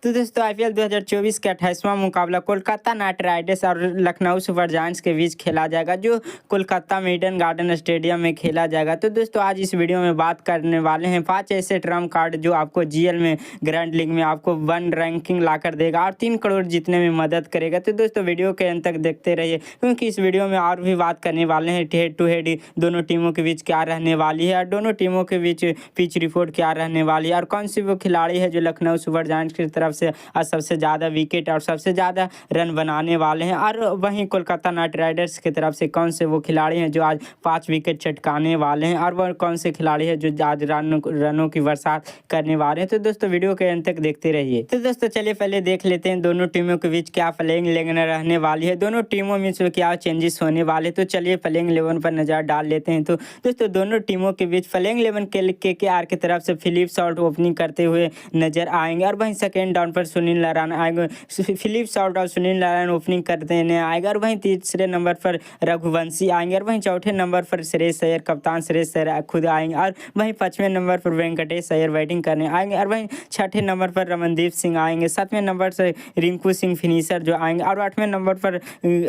तो दोस्तों आईपीएल 2024 का 28वां मुकाबला कोलकाता नाइट राइडर्स और लखनऊ सुपर जायंट्स के बीच खेला जाएगा, जो कोलकाता में ईडन गार्डन स्टेडियम में खेला जाएगा। तो दोस्तों आज इस वीडियो में बात करने वाले हैं 5 ऐसे ट्रम्प कार्ड जो आपको जीएल में ग्रैंड लीग में आपको 1 रैंकिंग लाकर देगा और 3 करोड़ जीतने में मदद करेगा। तो दोस्तों वीडियो के अंत तक देखते रहिए, क्योंकि इस वीडियो में और भी बात करने वाले हैं हेड टू हेड दोनों टीमों के बीच क्या रहने वाली है और दोनों टीमों के बीच पिच रिपोर्ट क्या रहने वाली है और कौन सी वो खिलाड़ी है जो लखनऊ सुपर जायंट्स की तरफ से आज सबसे ज़्यादा विकेट और सबसे ज़्यादा रन बनाने वाले हैं, और वहीं कोलकाता नाइट राइडर्स की तरफ से कौन से वो खिलाड़ी हैं जो आज 5 विकेट चटकाने वाले हैं और वह कौन से खिलाड़ी हैं जो आज रनों की बरसात करने वाले हैं। तो दोस्तों वीडियो के अंत तक देखते रहिए। तो दोस्तों चलिए पहले देख लेते हैं दोनों टीमों के बीच क्या प्लेइंग 11 रहने वाली है, दोनों टीमों में से क्या चेंजेस होने वाले। तो चलिए प्लेइंग 11 पर नज़र डाल लेते हैं। तो दोस्तों दोनों टीमों के बीच प्लेइंग 11 केकेआर की तरफ से फिलिप शॉर्ट ओपनिंग करते हुए नजर आएंगे और वहीं सेकेंड डाउन पर सुनील नारायण आएंगे। फिलिप शॉर्ट और सुनील नारायण ओपनिंग करते हुए आएगा और वहीं तीसरे नंबर पर रघुवंशी आएंगे और वहीं चौथे नंबर पर श्रेयस अय्यर, कप्तान श्रेयस अय्यर खुद आएंगे और वहीं 5वें नंबर पर वेंकटेश अय्यर बैटिंग करने आएंगे और वहीं 6ठे नंबर पर रमनदीप सिंह आएंगे, 7वें नंबर से रिंकू सिंह फिनिशर जो आएंगे और 8वें नंबर पर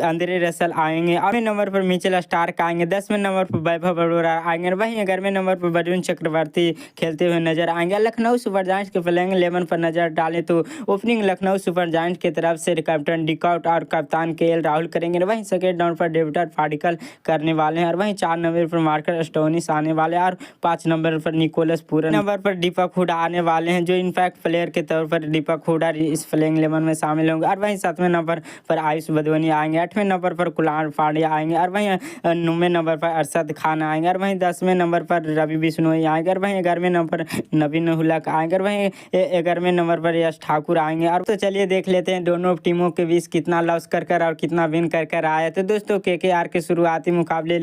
अंद्रे रसल आएंगे, 8वें नंबर पर मिचेल स्टार्क आएंगे, 10वें नंबर पर वैभव अरोड़ा आएंगे और वहीं 11वें नंबर पर वरुण चक्रवर्ती खेलते हुए नजर आएंगे। लखनऊ सुपर जायंट्स के प्लेइंग 11 पर नजर डालें तो ओपनिंग लखनऊ सुपर जायंट्स की तरफ से कैप्टन डिकॉट और कप्तान केएल राहुल करेंगे, वहीं सेकेंड डाउन पर डेविड पार्टिकल करने वाले हैं और वहीं 4 नंबर पर मार्कस स्टोनिस आने वाले हैं और 5 नंबर पर निकोलस पूरन, नंबर पर दीपक हुडा आने वाले हैं जो इनफैक्ट प्लेयर के तौर पर दीपक हुडा इस प्लेइंग 11 में शामिल होंगे और वहीं 7वें नंबर पर आयुष बदवनी आएंगे, 8वें नंबर पर कुणाल पांड्या आएंगे और वहीं 9वें नंबर पर अरशद खान आएंगे और वहीं 10वें नंबर पर रवि बिश्नोई आएंगे और वहीं 11वें नंबर पर नवीन हुलक आएंगे और वहीं 11वें नंबर पर यश ठाकुर आएंगे। और तो चलिए देख लेते हैं दोनों टीमों के बीच कितना लॉस कर और कितना विन कर आया। तो दोस्तों केकेआर के शुरुआती मुकाबले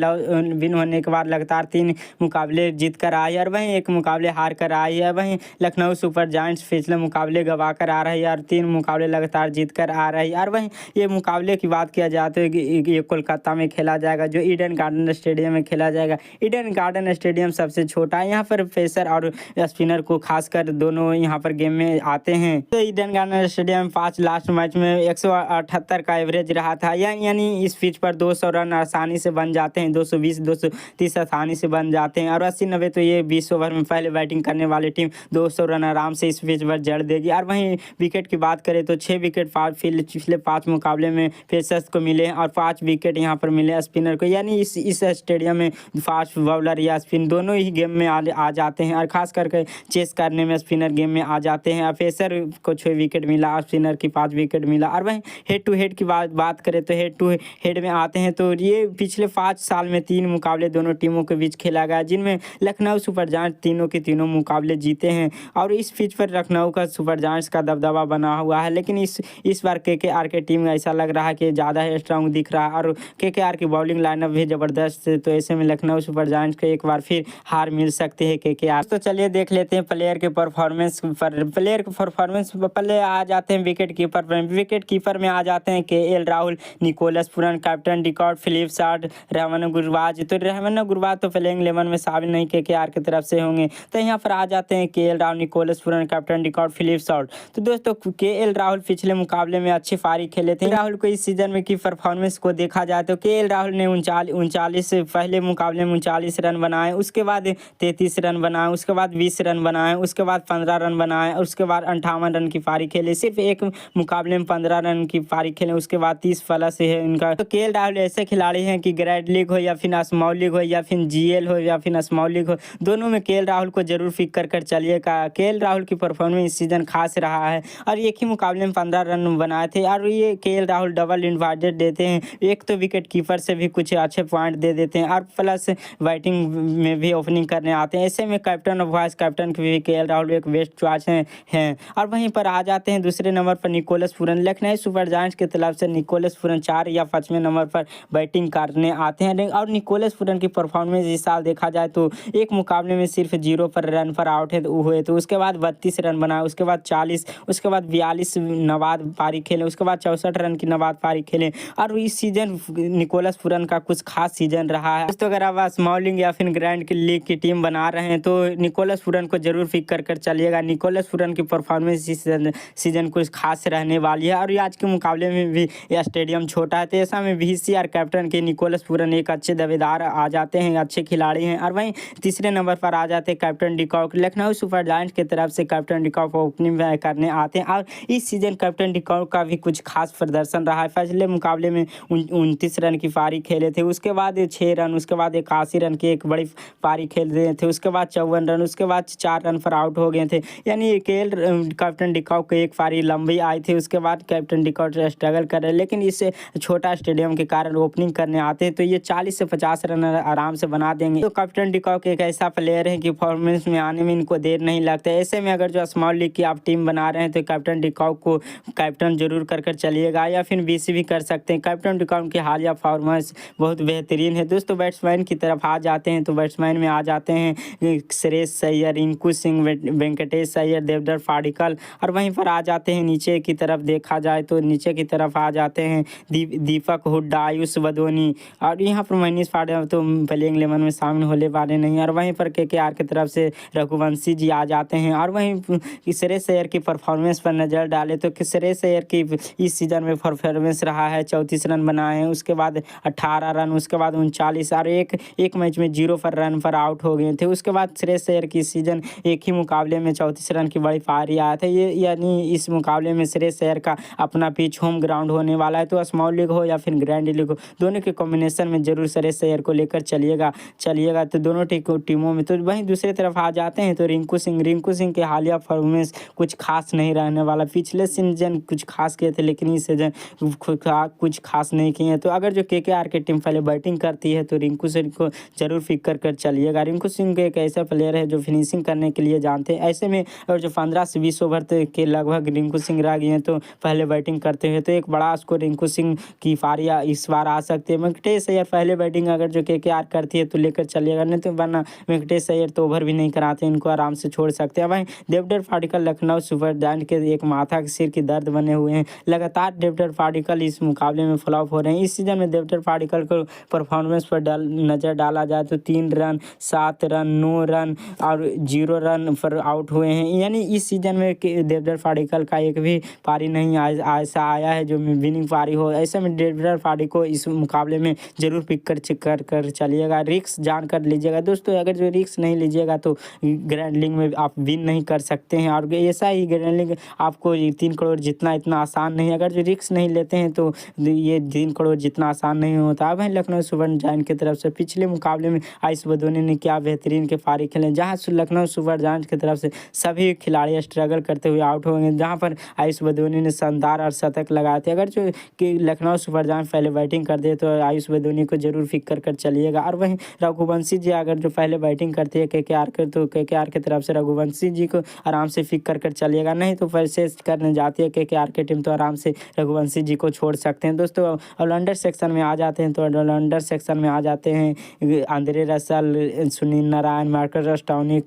विन होने के बाद लगातार 3 मुकाबले जीत कर आई है और वहीं 1 मुकाबले हार कर आई है। वहीं लखनऊ सुपर जायंट्स पिछले मुकाबले गवा कर आ रही है और 3 मुकाबले लगातार जीत कर आ रही है और वहीं ये मुकाबले की बात किया जाए तो ये कोलकाता में खेला जाएगा, जो ईडन गार्डन स्टेडियम में खेला जाएगा। ईडन गार्डन स्टेडियम सबसे छोटा है, यहाँ पर पेसर और स्पिनर को खासकर दोनों यहाँ पर गेम में आते हैं। तो Eden garden stadium 5 last match में 178 का एवरेज रहा था, यानी इस पिच पर 200 रन आसानी से बन जाते हैं, 220 230 आसानी से बन जाते हैं और 80-90 तो ये 20 ओवर में पहले बैटिंग करने वाली टीम 200 रन आराम से इस पिच पर जड़ देगी। और वहीं विकेट की बात करें तो 6 विकेट पिछले 5 मुकाबले में पेसर्स को मिले और 5 विकेट यहाँ पर मिले स्पिनर को, यानी इस स्टेडियम में फास्ट बॉलर या स्पिन दोनों ही गेम में आ जाते हैं और खास करके चेस करने में स्पिनर गेम में आ जाते हैं। पेसर को 6 विकेट मिला और स्पिनर की 5 विकेट मिला। और वहीं हेड टू हेड की बात करें तो हेड टू हेड में आते हैं तो ये पिछले 5 साल में 3 मुकाबले दोनों टीमों के बीच खेला गया, जिनमें लखनऊ सुपर जायंट्स तीनों के तीनों मुकाबले जीते हैं और इस पिच पर लखनऊ का सुपर जायंट्स का दबदबा बना हुआ है। लेकिन इस बार केकेआर के टीम ऐसा लग रहा है कि ज़्यादा स्ट्रांग दिख रहा है और केकेआर की बॉलिंग लाइनअप भी ज़बरदस्त है, तो ऐसे में लखनऊ सुपर जायंट्स को एक बार फिर हार मिल सकती है केकेआर। तो चलिए देख लेते हैं प्लेयर के परफॉर्मेंस पर। प्लेयर के परफॉर्मेंस पहले आ जाते हैं विकेट कीपर पर। विकेट कीपर में आ जाते हैं KL Rahul, Nicholas Pooran, captain de Kock, Philip Short, Rahman Gurbaz. तो रहमान गुरबाज तो प्लेइंग 11 में शामिल नहीं केकेआर की तरफ से होंगे, तो यहाँ पर आ जाते हैं KL Rahul, Nicholas Pooran, captain de Kock, Philip Short. तो दोस्तों केएल राहुल पिछले मुकाबले में अच्छी पारी खेले थे। राहुल को इस सीजन में की परफॉर्मेंस को देखा जाए तो केएल राहुल ने 39 पहले मुकाबले में 39 रन बनाए, उसके बाद 33 रन बनाए, उसके बाद 20 रन बनाए, उसके बाद 15 रन बनाए और उसके बाद 58 रन की पारी खेले। सिर्फ एक मुकाबले में 15 रन की पारी खेले, उसके बाद 30 प्लस है इनका। तो केएल राहुल ऐसे खिलाड़ी हैं कि ग्रैंड लीग हो या फिर स्मॉल लीग हो या फिर जीएल हो या फिर स्मॉल लीग हो, दोनों में केएल राहुल को जरूर पिक कर चलिएगा। केएल राहुल की परफॉर्मेंस इस सीजन खास रहा है और एक ही मुकाबले में 15 रन बनाए थे और ये केएल राहुल डबल इन्वाइटेड देते हैं, एक तो विकेट कीपर से भी कुछ अच्छे पॉइंट दे देते हैं और प्लस बैटिंग में भी ओपनिंग करने आते हैं। ऐसे में कैप्टन और वाइस कैप्टन के भी केएल राहुल एक बेस्ट चॉइस हैं। और वहीं पर आ जाते हैं दूसरे नंबर पर Nicholas Pooran. Lucknow super giants की तरफ से निकोलस पूरन 4 या 5वें नंबर पर बैटिंग करने आते हैं और निकोलस पूरन की परफॉर्मेंस इस साल देखा जाए तो एक मुकाबले में सिर्फ 0 पर रन पर आउट हुए, तो उसके बाद 32 रन बनाए, उसके बाद 40, उसके बाद 42 नवाद पारी खेले, उसके बाद 64 रन की नवाद पारी खेले और इस सीजन निकोलस पूरन का कुछ खास सीजन रहा है। दोस्तों अगर आप स्मॉल लीग या फिर ग्रैंड लीग की टीम बना रहे हैं तो निकोलस पूरन को जरूर पिक कर चलिएगा। निकोलस पूरन की परफॉर्मेंस इस इस सीजन कुछ खास रहने वाली है। और आज के मुकाबले में भी यह स्टेडियम छोटा है, तो ऐसा में VCR कैप्टन के निकोलस पूरन एक अच्छे दावेदार आ जाते हैं, अच्छे खिलाड़ी हैं। और वहीं तीसरे नंबर पर आ जाते हैं captain de Kock. Lucknow super giants की तरफ से कैप्टन डिकॉक ओपनिंग करने आते हैं और इस सीजन कैप्टन डिकॉक का भी कुछ खास प्रदर्शन रहा है। पहले मुकाबले में 29 रन की पारी खेले थे, उसके बाद 6 रन, उसके बाद 81 रन की एक बड़ी पारी खेल रहे थे, उसके बाद 54 रन, उसके बाद 4 रन पर आउट हो गए थे। यानी केएल कैप्टन डिकॉक को एक पारी लंबी आई थी, उसके बाद कैप्टन डिकॉक स्ट्रगल कर रहे, लेकिन इस छोटा स्टेडियम के कारण ओपनिंग करने आते हैं तो ये 40 से 50 रन आराम से बना देंगे। तो कैप्टन डिकॉक एक ऐसा प्लेयर है कि परफॉर्मेंस में आने में इनको देर नहीं लगता है। ऐसे में अगर जो स्मॉल लीग की आप टीम बना रहे हैं तो कैप्टन डिकॉक को कैप्टन जरूर कर चलिएगा, या फिर BC भी कर सकते हैं। कैप्टन डिकॉक की हालिया परफॉर्मेंस बहुत बेहतरीन है। दोस्तों बैट्समैन की तरफ आ जाते हैं तो बैट्समैन में आ जाते हैं श्रेयस अय्यर, रिंकू सिंह, वेंकटेश अय्यर, देवदत्त पाडिक्कल। और वहीं पर आ जाते हैं नीचे की तरफ, देखा जाए तो नीचे की तरफ आ जाते हैं दीपक हुड्डा, आयुष बदोनी। और यहाँ पर मनीष पांडे तो प्लेइंग 11 में शामिल होने वाले नहीं। और वहीं पर KKR की तरफ से रघुवंशी जी आ जाते हैं। और वहीं श्रेयस अय्यर की परफॉर्मेंस पर नज़र डाले तो श्रेयस अय्यर की इस सीज़न में परफॉर्मेंस रहा है, 34 रन बनाए हैं, उसके बाद 18 रन, उसके बाद 39, और एक मैच में 0 पर रन पर आउट हो गए थे। उसके बाद श्रेयस अय्यर की सीज़न एक ही मुकाबले में 34 रन की बड़ी पारी आया था। ये यानी इस मुकाबले में श्रेयस अय्यर का अपना पिच होम ग्राउंड होने वाला है, तो स्मॉल लीग हो या फिर ग्रैंड लीग हो, दोनों के कॉम्बिनेशन में जरूर श्रेयस अय्यर को लेकर चलिएगा तो दोनों टीमों में। तो वहीं दूसरी तरफ आ जाते हैं तो रिंकू सिंह के हालिया परफॉर्मेंस कुछ खास नहीं रहने वाला। पिछले सीजन कुछ खास किए थे, लेकिन इस सीजन कुछ खास नहीं किए हैं। तो अगर जो KKR की टीम पहले बैटिंग करती है तो रिंकू सिंह को जरूर पिक कर चलिएगा। रिंकू सिंह एक ऐसा प्लेयर है जो फिनिशिंग करने के लिए जानते हैं। ऐसे में अगर जो 15 से 20 ओवर के लगभग रिंकू सिंह रह गए हैं तो पहले बैटिंग करते हैं, तो एक बड़ा स्कोर रिंकू सिंह की पारियाँ इस बार आ सकती है। वेंकटेश अय्यर पहले बैटिंग अगर जो KKR करती है तो लेकर चलिएगा, नहीं तो वरना वेंकटेश अय्यर तो ओवर भी नहीं कराते, इनको आराम से छोड़ सकते हैं। वहीं देवदत्त पाडिक्कल लखनऊ सुपर जायंट के एक माथा के सिर की दर्द बने हुए हैं। लगातार देवदत्त पाडिक्कल इस मुकाबले में फ्लॉप हो रहे हैं। इस सीजन में देवदत्त पाडिक्कल को परफॉर्मेंस पर नज़र डाला जाए तो 3 रन, 7 रन, 9 रन और 0 रन पर आउट हुए हैं। यानी इस सीजन में देवदत्त पाडिक्कल का एक भी पारी नहीं ऐसा आया है जो विनिंग पारी हो। ऐसे में देवदत्त पाडिक्कल को इस मुकाबले में जरूर पिक कर चलिएगा, रिस्क जान कर लीजिएगा। दोस्तों अगर जो रिस्क नहीं लीजिएगा तो ग्रैंड लीग में आप विन नहीं कर सकते हैं, और ऐसा ही ग्रैंड लीग आपको 3 करोड़ जितना इतना आसान नहीं। अगर जो रिस्क नहीं लेते हैं तो ये 3 करोड़ जितना आसान नहीं होता। अब लखनऊ सुपर जायंट की तरफ से पिछले मुकाबले में आयुष बदोनी ने क्या बेहतरीन के पारी खेले, जहाँ लखनऊ सुपर जायंट की तरफ से सभी खिलाड़ी स्ट्रगल करते हुए आउट हो गए, जहाँ पर आयुष बदोनी ने शानदार और शतक लगाए थे। अगर जो कि लखनऊ सुपर जायंट पहले बैटिंग कर दे तो आयुष बदोनी को जरूर पिक कर चलिएगा। और वहीं रघुवंशी जी अगर जो पहले बैटिंग करते हैं KKR के, तो KKR की तरफ से रघुवंशी जी को आराम से पिक कर चलिएगा, नहीं तो वैसे करने जाती है KKR की टीम तो आराम से रघुवंशी जी को छोड़ सकते हैं। दोस्तों ऑलराउंडर सेक्शन में आ जाते हैं तो ऑलराउंडर सेक्शन में आ जाते हैं Andre Russell, Sunil Narayan, Marcus Stoinis,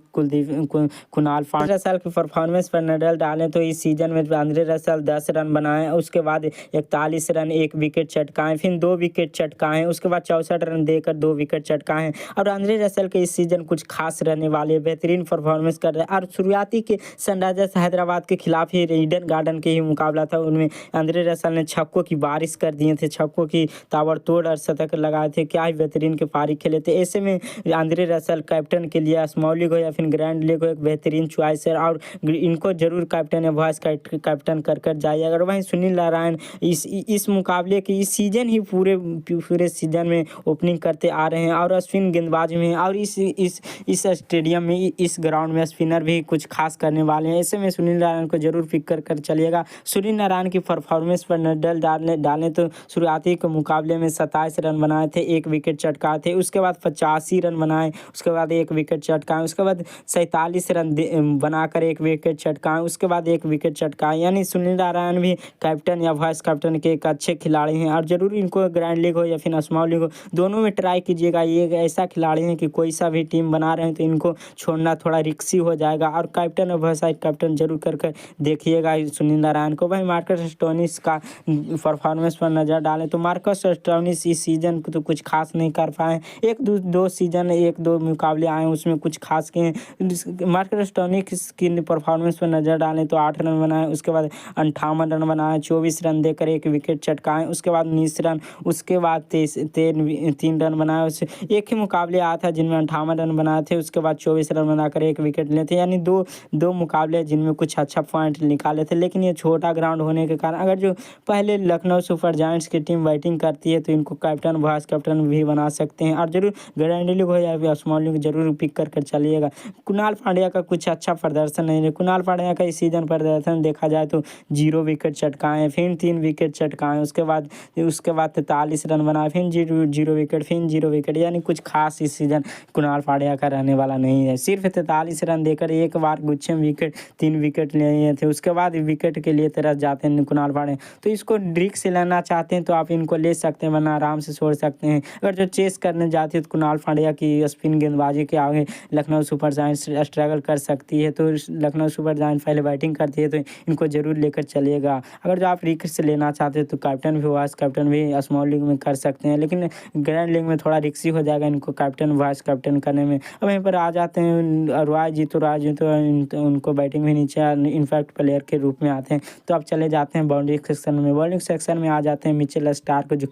Kunal Pandya. Russell की परफॉर्मेंस पर नजर डालें तो इस सीजन में आंद्रे रसल 10 रन बनाए, उसके बाद 41 रन, 1 विकेट चटकाए, फिर 2 विकेट चटकाए, उसके बाद 64 रन देकर 2 विकेट चटकाए। और आंद्रे रसल के इस सीजन कुछ खास रहने वाले, बेहतरीन परफॉर्मेंस कर रहे हैं। और शुरुआती के सनराइजर्स हैदराबाद के खिलाफ ही ईडन गार्डन के ही मुकाबला था, उनमें आंद्रे रसल ने छक्कों की बारिश कर दिए थे, छक्कों की ताबड़तोड़ और शतक लगाए थे, क्या ही बेहतरीन के पारी खेले थे। ऐसे में आंद्रे रसल कैप्टन के लिए स्मॉल लीग हो या फिर ग्रैंड लीग हो एक बेहतरीन चॉइस है, और इनको जरूर कैप्टन या वाइस कैप्टन कर जाइए। अगर वहीं सुनील नारायण इस मुकाबले की इस सीजन ही पूरे सीजन में ओपनिंग करते आ रहे हैं, और स्पिन गेंदबाज में, और इस स्टेडियम में इस ग्राउंड में स्पिनर भी कुछ खास करने वाले हैं। ऐसे में सुनील नारायण को जरूर पिक कर चलिएगा। सुनील नारायण की परफॉर्मेंस पर नजर डालें तो शुरुआती के मुकाबले में 27 रन बनाए थे, 1 विकेट चटकाए थे, उसके बाद 85 रन बनाए, उसके बाद 1 विकेट चटकाए, उसके बाद 47 रन बनाकर 1 विकेट चटकाए, उसके बाद 1 विकेट चटकाए। यानी सुनील नारायण भी कैप्टन या वाइस कैप्टन के एक अच्छे खिलाड़ी हैं, और जरूर इनको ग्रैंड लीग हो या फिर स्मॉल लीग हो दोनों में ट्राई कीजिएगा। ये ऐसा खिलाड़ी हैं कि कोई सा भी टीम बना रहे हैं तो इनको छोड़ना थोड़ा रिस्की हो जाएगा, और कैप्टन और वाइस कैप्टन जरूर कर देखिएगा सुनील नारायण को। वहीं मार्कस स्टोइनिस का परफॉर्मेंस पर नज़र डालें तो मार्कस स्टोइनिस इस सीजन को तो कुछ खास नहीं कर पाए, 1-2 मुकाबले आए उसमें कुछ खास किए। मार्कस स्टोइनिस की परफॉर्मेंस पर नज़र डालें तो 8 रन बनाए, उसके बाद 58 रन बनाए, 24 रन देकर 1 विकेट चटकाएँ। उसके बाद 19 रन, उसके बाद 3 रन बनाए। उस एक ही मुकाबले आया था जिनमें 58 रन बनाए थे, उसके बाद 24 रन बनाकर 1 विकेट लिए थे, यानी दो मुकाबले जिनमें कुछ अच्छा पॉइंट निकाले थे। लेकिन ये छोटा ग्राउंड होने के कारण अगर जो पहले लखनऊ सुपर जायंट्स की टीम बैटिंग करती है तो इनको कैप्टन वाइस कैप्टन भी बना सकते हैं, और जरूर ग्रैंड लीग हो या फिर स्मॉल लीग जरूर पिक कर चलिएगा। कुणाल पांड्या का कुछ अच्छा प्रदर्शन नहीं है। कुणाल पांड्या का इस सीजन प्रदर्शन देखा जाए तो 0 विकेट चटकाए, फिर 3 विकेट चटकाए, उसके बाद 43 रन बनाए, फिर 0 विकेट, फिर 0 विकेट, यानी कुछ खास इस सीजन कुणाल पांड्या का रहने वाला नहीं है। सिर्फ 43 रन देकर एक बार गुच्छे में 3 विकेट लिए थे, उसके बाद विकेट के लिए तरस जाते हैं कुणाल पांड्या। तो इसको रिस्क लेना चाहते हैं तो आप इनको ले सकते हैं, वरना आराम से छोड़ सकते हैं। अगर जो चेस करने जाती है तो कुणाल पांड्या की स्पिन गेंदबाजी के आगे लखनऊ सुपर जायंट्स स्ट्रगल कर सकती है। तो लखनऊ सुपर जायंट्स पहले बैटिंग करती है तो इनको जरूर लेकर चलिएगा। अगर जो आप रिस्क लेना चाहते हैं तो कैप्टन भी वाइस कैप्टन भी स्मॉल लीग में कर सकते हैं, लेकिन ग्रैंड लीग में थोड़ा रिस्की हो जाएगा इनको कैप्टन वाइस कैप्टन करने में। अब वहीं पर आ जाते हैं रॉय जी, तो उनको बैटिंग भी नीचे इनफैक्ट प्लेयर के रूप में आते हैं। तो आप चले जाते हैं बॉलिंग सेक्शन में। बॉलिंग सेक्शन में आ जाते हैं मिचेल स्टार्क, जो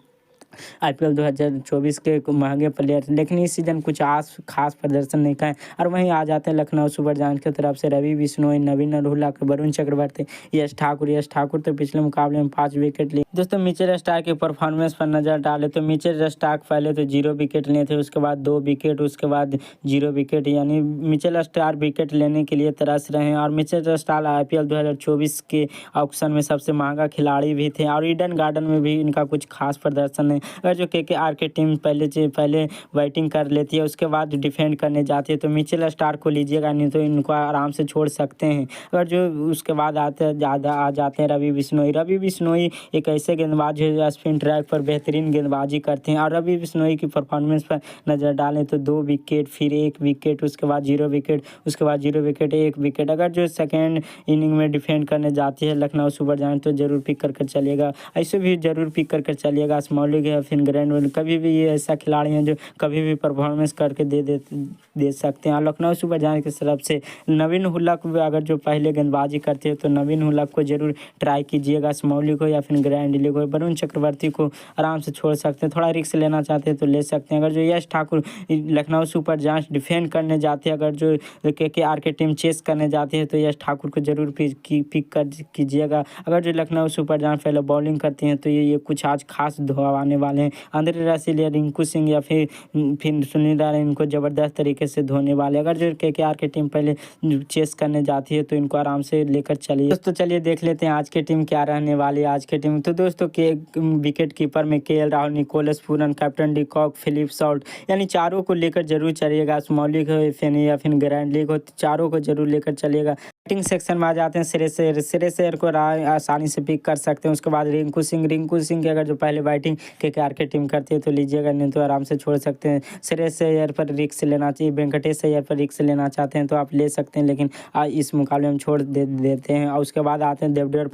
IPL 2024 के महंगे प्लेयर, लेकिन इस सीज़न कुछ खास प्रदर्शन नहीं का है। और वहीं आ जाते हैं लखनऊ सुपर जायंट्स की तरफ से रवि बिश्नोई, नवीन अरोड़ा, वरुण चक्रवर्ती, यश ठाकुर तो पिछले मुकाबले में 5 विकेट लिए। दोस्तों मिचेल स्टार्क की परफॉर्मेंस पर नज़र डालें तो मिचेल स्टार्क पहले तो 0 विकेट लिए थे, उसके बाद 2 विकेट, उसके बाद 0 विकेट, यानी मिचेल स्टार्क विकेट लेने के लिए तरस रहे हैं। और मिचेल स्टार्क IPL 2024 के ऑक्शन में सबसे महंगा खिलाड़ी भी थे, और ईडन गार्डन में भी इनका कुछ खास प्रदर्शन नहीं। अगर जो KKR की टीम पहले बैटिंग कर लेती है उसके बाद डिफेंड करने जाती है तो मिचेल स्टार्क को लीजिएगा, नहीं तो इनको आराम से छोड़ सकते हैं। अगर जो उसके बाद आ जाते हैं रवि बिश्नोई एक ऐसे गेंदबाज है जो स्पिन ट्रैक पर बेहतरीन गेंदबाजी करते हैं। और रवि बिश्नोई की परफॉर्मेंस पर नज़र डालें तो 2 विकेट, फिर 1 विकेट, उसके बाद 0 विकेट, उसके बाद 0 विकेट, 1 विकेट। अगर जो सेकेंड इनिंग में डिफेंड करने जाती है लखनऊ सुपर जायंट्स तो जरूर पिक कर चलिएगा। ऐसे भी जरूर पिक कर चलिएगा। स्मॉल लीग या फिर ग्रैंड लीग, कभी भी ये ऐसा खिलाड़ी हैं जो कभी भी परफॉर्मेंस करके दे सकते हैं। लखनऊ सुपर जायंट्स की तरफ से नवीन हुल्लक अगर जो पहले गेंदबाजी करते हैं तो नवीन हुल्लक को जरूर ट्राई कीजिएगा, स्मॉल लीग हो या फिर ग्रैंड लीग हो। वरुण चक्रवर्ती को आराम से छोड़ सकते हैं, थोड़ा रिस्क लेना चाहते हैं तो ले सकते हैं। अगर जो Yash Thakur Lucknow super Giants defend करने जाते हैं, अगर जो KKR की टीम चेस करने जाती है तो यश ठाकुर को जरूर पिक कर कीजिएगा। अगर जो लखनऊ सुपर जायंट्स पहले बॉलिंग करती हैं तो ये कुछ आज खास धोने वाले हैं। आंद्रे रसेल या रिंकू सिंह या फिर सुनील नारायण इनको ज़बरदस्त तरीके से धोने वाले। अगर जो KKR की टीम पहले चेस करने जाती है तो इनको आराम से लेकर चलिए। दोस्तों चलिए देख लेते हैं आज की टीम क्या रहने वाली है। आज की टीम तो दोस्तों के विकेट कीपर में KL Rahul, Nicholas Pooran, captain de Kock, Philip Salt, यानी चारों को लेकर जरूर चलिएगा। स्मॉल लीग हो या फिर ग्रैंड लीग हो, चारों को जरूर लेकर चलिएगा। बैटिंग सेक्शन में आ जाते हैं श्रेयस अय्यर को आसानी से पिक कर सकते हैं। उसके बाद रिंकू सिंह की अगर जो पहले बैटिंग KKR की टीम करती है तो लीजिएगा, नहीं तो आराम से छोड़ सकते हैं। श्रेयस अय्यर पर रिस्क लेना चाहिए, वेंकटेश अय्यर पर रिस्क लेना चाहते हैं तो आप ले सकते हैं, लेकिन इस मुकाबले में छोड़ देते हैं। और उसके बाद आते हैं देवधर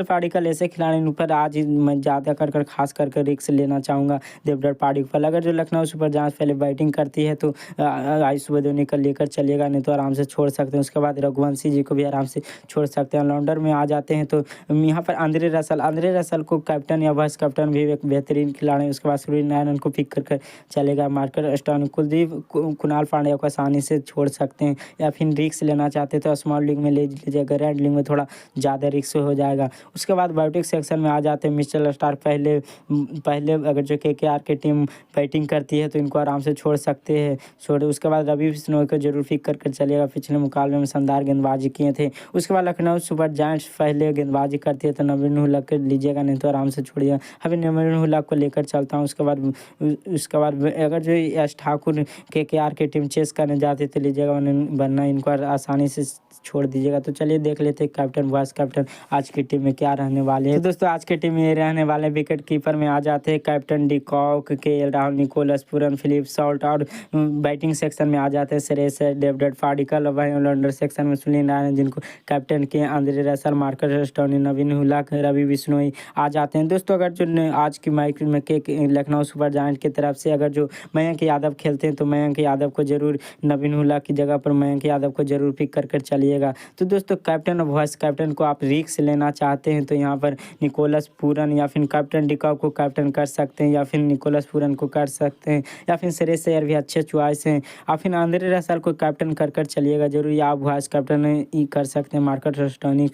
पाडिक्कल ऐसे खिलाड़ी पर आज मैं ज़्यादा कर खास करके रिस्क लेना चाहूँगा देवधर पाडिक्कल। अगर जो लखनऊ सुपर जायंट्स पहले बैटिंग करती है तो आयुष बदोनी का लेकर चलिएगा, नहीं तो आराम से छोड़ सकते हैं। उसके बाद रघुवंशी जी को भी आराम से छोड़ सकते हैं। ऑलराउंडर में आ जाते हैं तो यहाँ पर आंद्रे रसल को कैप्टन या वाइस कैप्टन भी एक बेहतरीन खिलाड़ी है। उसके बाद सूर्य नारायण को पिक कर चलेगा। मार्कर स्टोन, कुलदीप, कुणाल पांड्या को आसानी से छोड़ सकते हैं, या फिर रिस्क लेना चाहते हैं तो स्मॉल लीग में ले लीजिएगा, ग्रैंड लीग में थोड़ा ज़्यादा रिस्क हो जाएगा। उसके बाद बैटिंग सेक्शन में आ जाते हैं मिचेल स्टार्क पहले अगर जो KKR की टीम बैटिंग करती है तो इनको आराम से छोड़ सकते हैं। उसके बाद रवि बिश्नोई को जरूर पिक कर चलिएगा, पिछले मुकाबले में शानदार गेंदबाजी किए थे। उसके बाद लखनऊ सुपर जायंट्स पहले गेंदबाजी करती है तो नवीन हुल्लक को लीजिएगा, नहीं तो आराम से छोड़िएगा। अभी नवीन हुल्लक को लेकर चलता हूँ। उसके बाद अगर जो यश ठाकुर KKR की टीम चेस करने जाती है तो लीजिएगा, वरना इनको आसानी से छोड़ दीजिएगा। तो चलिए देख लेते हैं कैप्टन वाइस कैप्टन आज की टीम में क्या रहने वाले हैं। तो दोस्तों आज की टीम में रहने वाले विकेट कीपर में आ जाते हैं captain de Kock, KL Rahul, Nicholas Pooran, Philip Salt. और बैटिंग सेक्शन में आ जाते हैं श्रेयस अय्यर, देवधर पाडिक्कल। वहीं ऑलराउंडर सेक्शन में सुनील नारायण जिनको कैप्टन के आंद्रे रसल, मार्कस स्टोनी, नवीन हुल्लक, रवि बिश्नोई आ जाते हैं। दोस्तों अगर जो आज की मैच में लखनऊ सुपर जायंट्स की तरफ से अगर जो मयंक यादव खेलते हैं तो मयंक यादव को जरूर, नवीन हुल्लक की जगह पर मयंक यादव को जरूर पिक कर चलिए। चलिएगा। तो दोस्तों कैप्टन और वाइस कैप्टन को आप रिस्क लेना चाहते हैं तो यहाँ पर निकोलस पूरन या फिर कैप्टन डिकॉक को कैप्टन कर सकते हैं, या फिर निकोलस पूरन को कर सकते हैं, या फिर श्रेयस अय्यर भी अच्छे चॉइस हैं। आप फिर आंद्रे रसेल को कैप्टन कर चलिएगा जरूर, या आप वाइस कैप्टन ही कर सकते हैं मार्कस स्टोइनिस